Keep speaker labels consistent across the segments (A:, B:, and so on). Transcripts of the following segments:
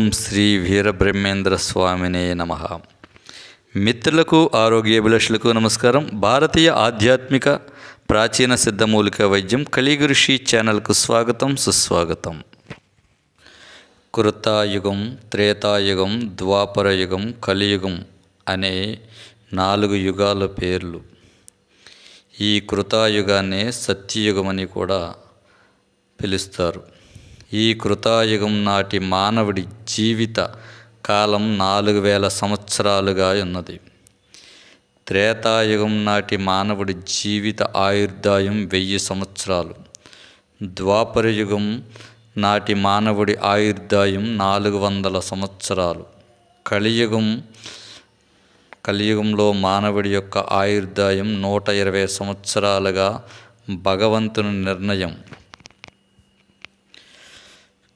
A: ఓం శ్రీ వీరబ్రహ్మేంద్ర స్వామినే నమః. మిత్రులకు ఆరోగ్యాభిలాషులకు నమస్కారం. భారతీయ ఆధ్యాత్మిక ప్రాచీన సిద్ధమూలిక వైద్యం కలియుగ ఋషి ఛానల్కు స్వాగతం, సుస్వాగతం. కృతాయుగం, త్రేతాయుగం, ద్వాపరయుగం, కలియుగం అనే 4 యుగాల పేర్లు. ఈ కృతాయుగాన్నే సత్యయుగమని కూడా పిలుస్తారు. ఈ కృతాయుగం నాటి మానవుడి జీవిత కాలం 4000 సంవత్సరాలుగా ఉన్నది. త్రేతాయుగం నాటి మానవుడి జీవిత ఆయుర్దాయం 1000 సంవత్సరాలు. ద్వాపరయుగం నాటి మానవుడి ఆయుర్దాయం 400 సంవత్సరాలు. కలియుగంలో మానవుడి యొక్క ఆయుర్దాయం 120 సంవత్సరాలుగా భగవంతుని నిర్ణయం.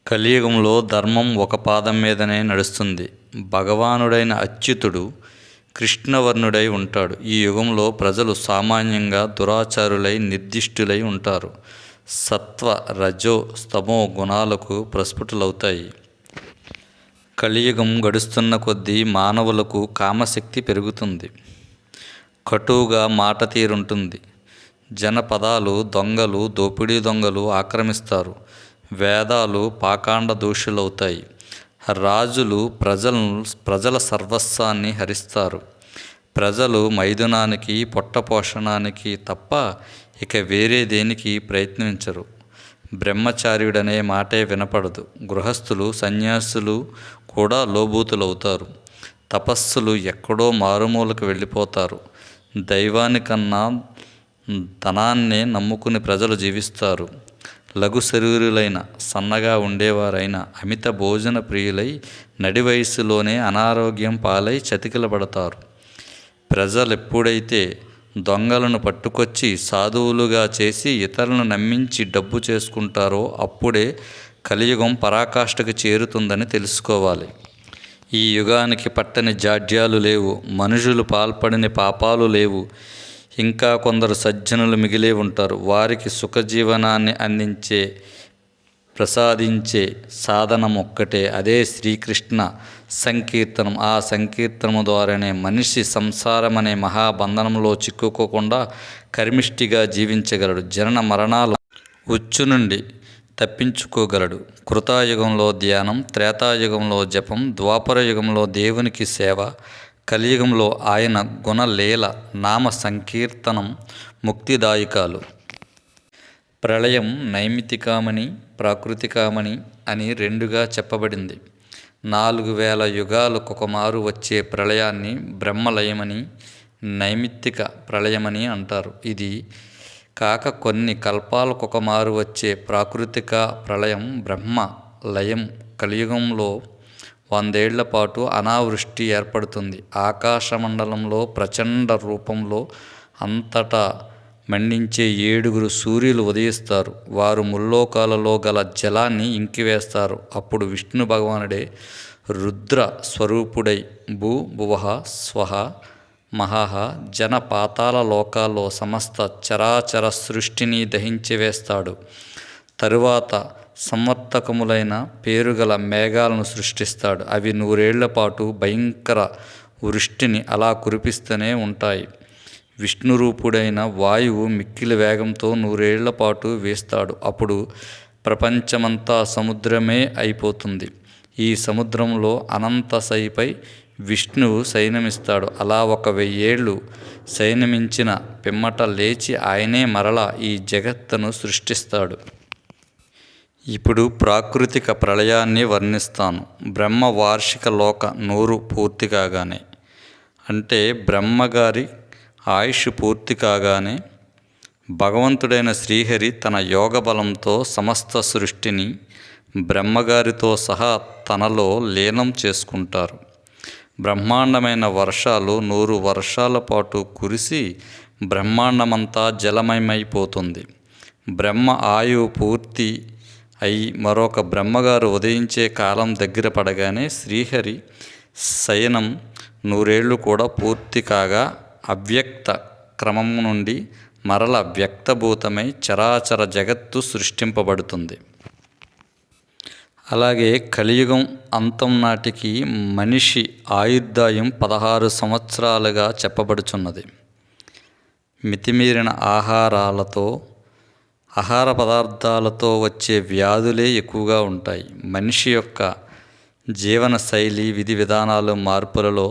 A: కలియుగంలో ధర్మం ఒక పాదం మీదనే నడుస్తుంది. భగవానుడైన అచ్యుతుడు కృష్ణవర్ణుడై ఉంటాడు. ఈ యుగంలో ప్రజలు సామాన్యంగా దురాచారులై నిర్దిష్టులై ఉంటారు. సత్వ, రజో, స్తమో గుణాలకు ప్రస్ఫుటులవుతాయి. కలియుగం గడుస్తున్న కొద్దీ మానవులకు కామశక్తి పెరుగుతుంది. కటువుగా మాట తీరుంటుంది. జనపదాలు దొంగలు, దోపిడీ దొంగలు ఆక్రమిస్తారు. వేదాలు పాకాండ దోషులవుతాయి. రాజులు ప్రజల సర్వస్వాన్ని హరిస్తారు. ప్రజలు మైథునానికి, పొట్టపోషణానికి తప్ప ఇక వేరే దేనికి ప్రయత్నించరు. బ్రహ్మచార్యుడనే మాటే వినపడదు. గృహస్థులు, సన్యాసులు కూడా లోభూతులవుతారు. తపస్సులు ఎక్కడో మారుమూలకు వెళ్ళిపోతారు. దైవానికన్నా ధనాన్నే నమ్ముకుని ప్రజలు జీవిస్తారు. లఘు శరీరులైన, సన్నగా ఉండేవారైన అమిత భోజన ప్రియులై నడి వయస్సులోనే అనారోగ్యం పాలై చతికిలబడతారు. ప్రజలెప్పుడైతే దొంగలను పట్టుకొచ్చి సాధువులుగా చేసి ఇతరులను నమ్మించి డబ్బు చేసుకుంటారో అప్పుడే కలియుగం పరాకాష్ఠకు చేరుతుందని తెలుసుకోవాలి. ఈ యుగానికి పట్టని జాడ్యాలు లేవు. మనుషులు పాల్పడిన పాపాలు లేవు. ఇంకా కొందరు సజ్జనులు మిగిలే ఉంటారు. వారికి సుఖజీవనాన్ని ప్రసాదించే సాధనం ఒక్కటే, అదే శ్రీకృష్ణ సంకీర్తనం. ఆ సంకీర్తనము ద్వారానే మనిషి సంసారం అనే మహాబంధనంలో చిక్కుకోకుండా కర్మిష్టిగా జీవించగలడు. జనన మరణాల ఉచ్చు నుండి తప్పించుకోగలడు. కృతాయుగంలో ధ్యానం, త్రేతాయుగంలో జపం, ద్వాపరయుగంలో దేవునికి సేవ, కలియుగంలో ఆయన గుణలీల నామ సంకీర్తనం ముక్తిదాయకాలు. ప్రళయం నైమితికామని, ప్రాకృతికామని అని 2గా చెప్పబడింది. 4000 యుగాలకొకమారు వచ్చే ప్రళయాన్ని బ్రహ్మలయమని, నైమిత్తిక ప్రళయమని అంటారు. ఇది కాక కొన్ని కల్పాలకొకమారు వచ్చే ప్రాకృతిక ప్రళయం బ్రహ్మలయం. కలియుగంలో 100 ఏళ్ల పాటు అనావృష్టి ఏర్పడుతుంది. ఆకాశమండలంలో ప్రచండ రూపంలో అంతటా మండించే 7 సూర్యులు ఉదయిస్తారు. వారు ముల్లోకాలలో గల జలాన్ని ఇంకివేస్తారు. అప్పుడు విష్ణు భగవానుడే రుద్ర స్వరూపుడై భువః స్వః మహః జన పాతాళ లోకాల్లో సమస్త చరాచర సృష్టిని దహించివేస్తాడు. తరువాత సంవర్తకములైన పేరుగల మేఘాలను సృష్టిస్తాడు. అవి 100 ఏళ్ల పాటు భయంకర వృష్టిని అలా కురిపిస్తూనే ఉంటాయి. విష్ణురూపుడైన వాయువు మిక్కిలి వేగంతో 100 ఏళ్ల పాటు వీస్తాడు. అప్పుడు ప్రపంచమంతా సముద్రమే అయిపోతుంది. ఈ సముద్రంలో అనంతశయిపై విష్ణువు శయనమిస్తాడు. అలా 1000 ఏళ్ళు శయనమించిన పిమ్మట లేచి ఆయనే మరలా ఈ జగత్తును సృష్టిస్తాడు. ఇప్పుడు ప్రాకృతిక ప్రళయాన్ని వర్ణిస్తాను. బ్రహ్మ వార్షిక లోక 100 పూర్తి కాగానే, అంటే బ్రహ్మగారి ఆయుష్ పూర్తి కాగానే భగవంతుడైన శ్రీహరి తన యోగ బలంతో సమస్త సృష్టిని బ్రహ్మగారితో సహా తనలో లీనం చేసుకుంటారు. బ్రహ్మాండమైన వర్షాలు 100 వర్షాల పాటు కురిసి బ్రహ్మాండమంతా జలమయమైపోతుంది. బ్రహ్మ ఆయువు పూర్తి అయి మరొక బ్రహ్మగారు ఉదయించే కాలం దగ్గర పడగానే శ్రీహరి శయనం 100 ఏళ్ళు కూడా పూర్తి కాగా అవ్యక్త క్రమం నుండి మరల వ్యక్తభూతమై చరాచర జగత్తు సృష్టింపబడుతుంది. అలాగే కలియుగం అంతం నాటికి మనిషి ఆయుర్దాయం 16 సంవత్సరాలుగా చెప్పబడుచున్నది. మితిమీరిన ఆహార పదార్థాలతో వచ్చే వ్యాధులే ఎక్కువగా ఉంటాయి. మనిషి యొక్క జీవన శైలి విధి విధానాలు మార్పులలో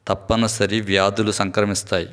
A: తప్పనిసరి వ్యాధులు సంక్రమిస్తాయి.